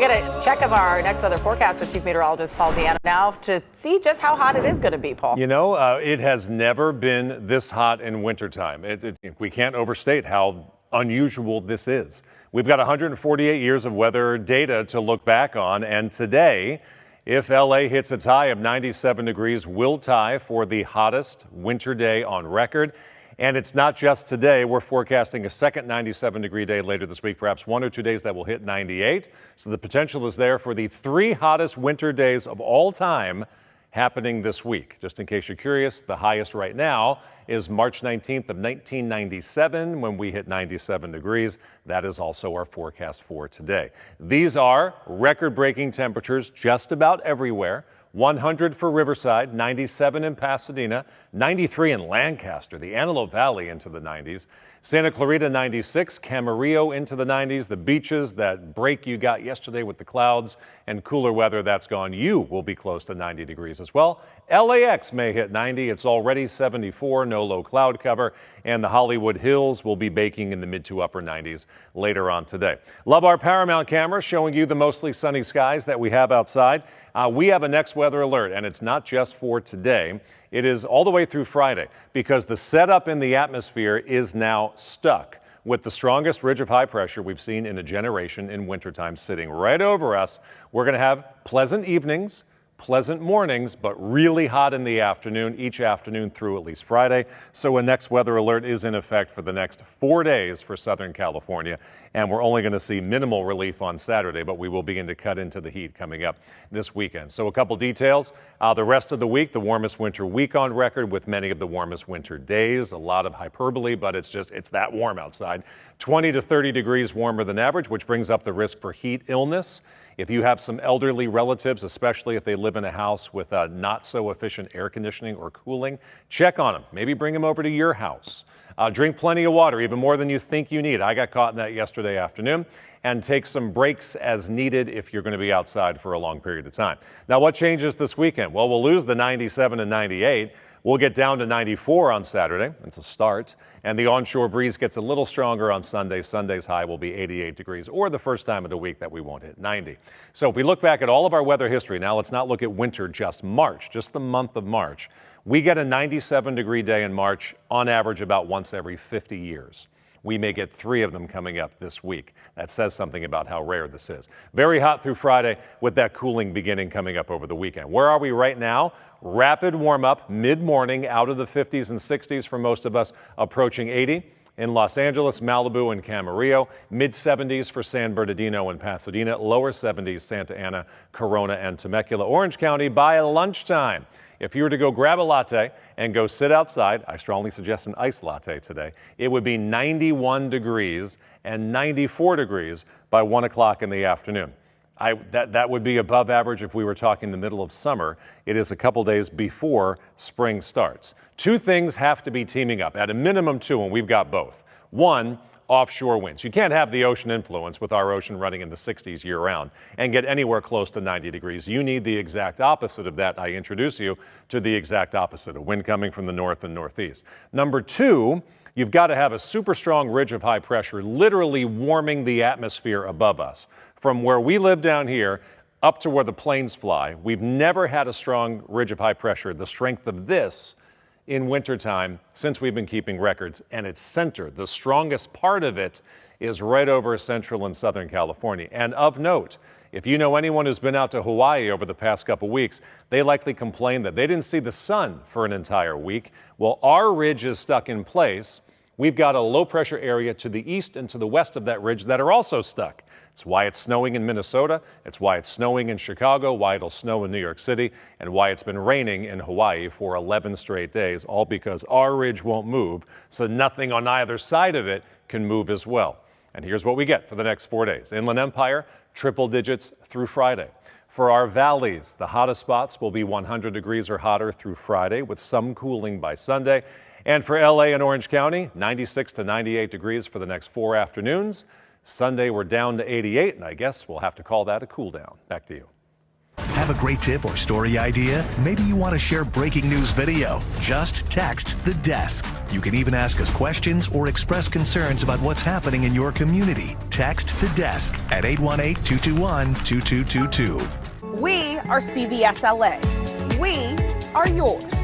get a check of our next weather forecast with Chief Meteorologist Paul Deanno now to see just how hot it is going to be, Paul. You know, it has never been this hot in wintertime. We can't overstate how unusual this is. We've got 148 years of weather data to look back on, and today, if LA hits its high of 97 degrees, will tie for the hottest winter day on record. And it's not just today. We're forecasting a second 97-degree day later this week, perhaps 1 or 2 days that will hit 98. So the potential is there for the 3 hottest winter days of all time happening this week. Just in case you're curious, the highest right now is March 19th of 1997 when we hit 97 degrees. That is also our forecast for today. These are record-breaking temperatures just about everywhere. 100 for Riverside, 97 in Pasadena, 93 in Lancaster, the Antelope Valley into the 90s, Santa Clarita 96, Camarillo into the 90s, the beaches, that break you got yesterday with the clouds and cooler weather, that's gone. You will be close to 90 degrees as well. LAX may hit 90, it's already 74, no low cloud cover, and the Hollywood Hills will be baking in the mid to upper 90s later on today. Love our Paramount camera showing you the mostly sunny skies that we have outside. We have a next weather alert, and it's not just for today. It is all the way through Friday because the setup in the atmosphere is now stuck with the strongest ridge of high pressure we've seen in a generation in wintertime sitting right over us. We're going to have pleasant evenings, pleasant mornings, but really hot in the afternoon, each afternoon through at least Friday. So a next weather alert is in effect for the next 4 days for Southern California. And we're only going to see minimal relief on Saturday, but we will begin to cut into the heat coming up this weekend. So a couple details. The rest of the week, the warmest winter week on record with many of the warmest winter days. A lot of hyperbole, but it's that warm outside. 20 to 30 degrees warmer than average, which brings up the risk for heat illness. If you have some elderly relatives, especially if they live in a house with not so efficient air conditioning or cooling, check on them. Maybe bring them over to your house. Drink plenty of water, even more than you think you need. I got caught in that yesterday afternoon. And take some breaks as needed if you're going to be outside for a long period of time. Now, what changes this weekend? Well, we'll lose the 97 and 98. We'll get down to 94 on Saturday. It's a start. And the onshore breeze gets a little stronger on Sunday. Sunday's high will be 88 degrees, or the first time of the week that we won't hit 90. So if we look back at all of our weather history, now let's not look at winter, just March, just the month of March. We get a 97-degree day in March on average about once every 50 years. We may get 3 of them coming up this week. That says something about how rare this is. Very hot through Friday with that cooling beginning coming up over the weekend. Where are we right now? Rapid warm up mid-morning out of the 50s and 60s for most of us, approaching 80 in Los Angeles, Malibu, and Camarillo. Mid-70s for San Bernardino and Pasadena. Lower 70s Santa Ana, Corona, and Temecula. Orange County by lunchtime. If you were to go grab a latte and go sit outside, I strongly suggest an iced latte today, it would be 91 degrees and 94 degrees by 1 o'clock in the afternoon. That would be above average if we were talking the middle of summer. It is a couple days before spring starts. 2 things have to be teaming up, at a minimum 2, and we've got both. 1, offshore winds. You can't have the ocean influence with our ocean running in the 60s year-round and get anywhere close to 90 degrees. You need the exact opposite of that. I introduce you to the exact opposite, a wind coming from the north and northeast. Number 2, you've got to have a super strong ridge of high pressure literally warming the atmosphere above us. From where we live down here up to where the planes fly, we've never had a strong ridge of high pressure, the strength of this, in wintertime since we've been keeping records, and its center, the strongest part of it, is right over central and southern California. And of note, if you know anyone who's been out to Hawaii over the past couple weeks, they likely complain that they didn't see the sun for an entire week. Well, our ridge is stuck in place. We've got a low pressure area to the east and to the west of that ridge that are also stuck. It's why it's snowing in Minnesota, it's why it's snowing in Chicago, why it'll snow in New York City, and why it's been raining in Hawaii for 11 straight days, all because our ridge won't move, so nothing on either side of it can move as well. And here's what we get for the next 4 days. Inland Empire, triple digits through Friday. For our valleys, the hottest spots will be 100 degrees or hotter through Friday, with some cooling by Sunday. And for LA and Orange County, 96 to 98 degrees for the next 4 afternoons. Sunday, we're down to 88, and I guess we'll have to call that a cool down. Back to you. Have a great tip or story idea? Maybe you want to share breaking news video? Just text The Desk. You can even ask us questions or express concerns about what's happening in your community. Text The Desk at 818-221-2222. We are CVS LA. We are yours.